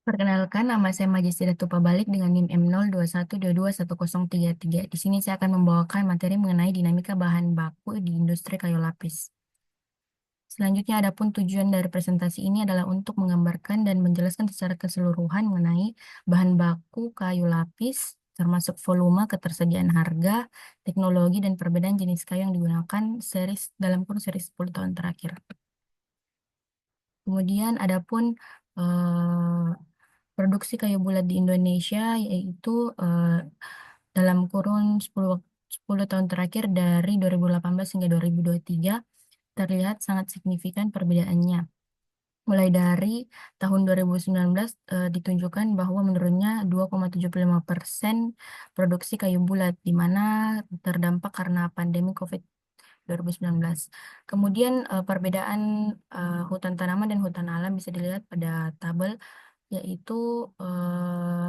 Perkenalkan, nama saya Majestida Tupa Balik dengan NIM M02122133. Di sini saya akan membawakan materi mengenai dinamika bahan baku di industri kayu lapis. Selanjutnya, adapun tujuan dari presentasi ini adalah untuk menggambarkan dan menjelaskan secara keseluruhan mengenai bahan baku kayu lapis, termasuk volume, ketersediaan harga, teknologi, dan perbedaan jenis kayu yang digunakan dalam kurun seri 10 tahun terakhir. Kemudian, adapun eh, produksi kayu bulat di Indonesia yaitu dalam kurun 10 tahun terakhir dari 2018 hingga 2023 terlihat sangat signifikan perbedaannya. Mulai dari tahun 2019 ditunjukkan bahwa menurunnya 2,75% produksi kayu bulat, di mana terdampak karena pandemi COVID 2019. Kemudian perbedaan hutan tanaman dan hutan alam bisa dilihat pada tabel, yaitu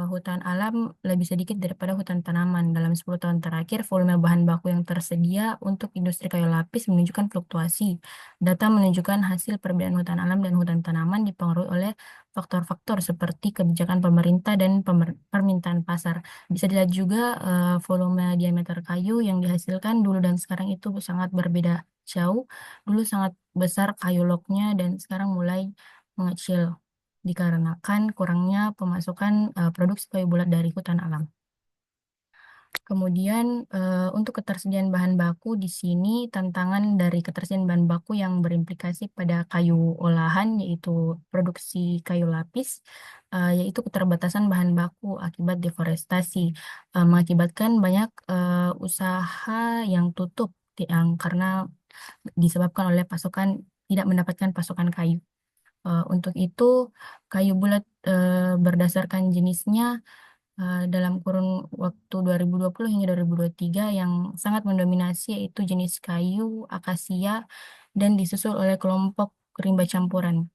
hutan alam lebih sedikit daripada hutan tanaman. Dalam 10 tahun terakhir, volume bahan baku yang tersedia untuk industri kayu lapis menunjukkan fluktuasi. Data menunjukkan hasil perbedaan hutan alam dan hutan tanaman dipengaruhi oleh faktor-faktor seperti kebijakan pemerintah dan permintaan pasar. Bisa dilihat juga volume diameter kayu yang dihasilkan dulu dan sekarang itu sangat berbeda jauh. Dulu sangat besar kayu loknya dan sekarang mulai mengecil dikarenakan kurangnya pemasukan produksi kayu bulat dari hutan alam. Kemudian untuk ketersediaan bahan baku di sini tantangan dari ketersediaan bahan baku yang berimplikasi pada kayu olahan yaitu produksi kayu lapis yaitu keterbatasan bahan baku akibat deforestasi mengakibatkan banyak usaha yang tutup yang karena disebabkan oleh tidak mendapatkan pasokan kayu. Untuk itu, kayu bulat berdasarkan jenisnya dalam kurun waktu 2020 hingga 2023 yang sangat mendominasi yaitu jenis kayu akasia dan disusul oleh kelompok rimba campuran.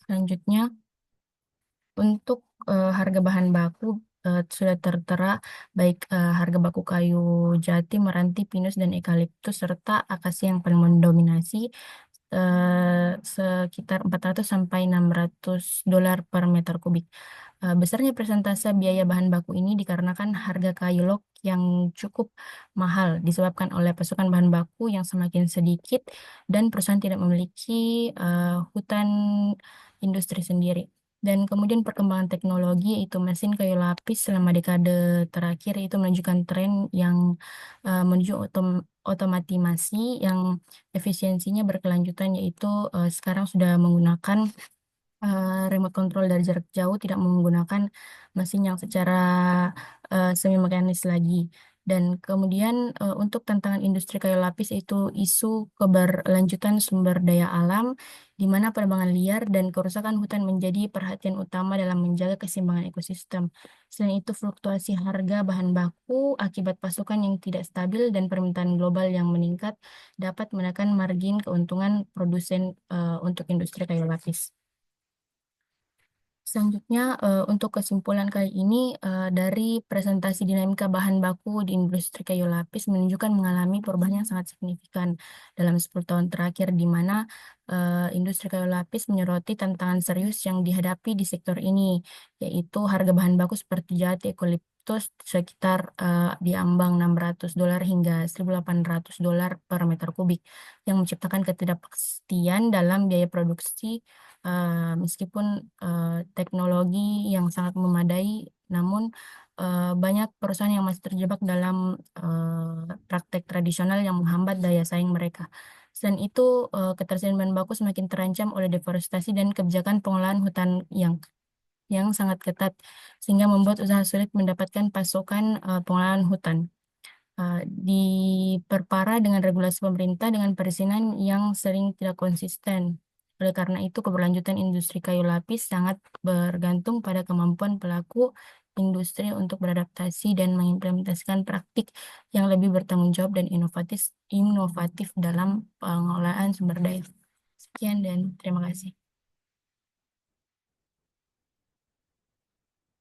Selanjutnya, untuk harga bahan baku sudah tertera baik harga baku kayu jati, meranti, pinus, dan eukaliptus serta akasia yang paling mendominasi sekitar 400 sampai 600 dolar per meter kubik. Besarnya persentase biaya bahan baku ini dikarenakan harga kayu log yang cukup mahal disebabkan oleh pasokan bahan baku yang semakin sedikit dan perusahaan tidak memiliki hutan industri sendiri. Dan kemudian perkembangan teknologi yaitu mesin kayu lapis selama dekade terakhir itu menunjukkan tren yang menuju otomatisasi yang efisiensinya berkelanjutan yaitu sekarang sudah menggunakan remote control dari jarak jauh, tidak menggunakan mesin yang secara semi mekanis lagi. Dan kemudian untuk tantangan industri kayu lapis itu isu keberlanjutan sumber daya alam, di mana penebangan liar dan kerusakan hutan menjadi perhatian utama dalam menjaga keseimbangan ekosistem. Selain itu, fluktuasi harga bahan baku akibat pasokan yang tidak stabil dan permintaan global yang meningkat dapat menekan margin keuntungan produsen untuk industri kayu lapis. Selanjutnya, untuk kesimpulan kali ini, dari presentasi dinamika bahan baku di industri kayu lapis menunjukkan mengalami perubahan yang sangat signifikan dalam 10 tahun terakhir, di mana industri kayu lapis menyoroti tantangan serius yang dihadapi di sektor ini, yaitu harga bahan baku seperti jati, eukaliptus sekitar di ambang 600 dolar hingga 1.800 dolar per meter kubik, yang menciptakan ketidakpastian dalam biaya produksi meskipun teknologi yang sangat memadai, namun banyak perusahaan yang masih terjebak dalam praktek tradisional yang menghambat daya saing mereka. Selain itu, ketersediaan bahan baku semakin terancam oleh deforestasi dan kebijakan pengelolaan hutan yang sangat ketat, sehingga membuat usaha sulit mendapatkan pasokan pengelolaan hutan. Diperparah dengan regulasi pemerintah dengan perizinan yang sering tidak konsisten. Oleh karena itu, keberlanjutan industri kayu lapis sangat bergantung pada kemampuan pelaku industri untuk beradaptasi dan mengimplementasikan praktik yang lebih bertanggung jawab dan inovatif dalam pengelolaan sumber daya. Sekian dan terima kasih.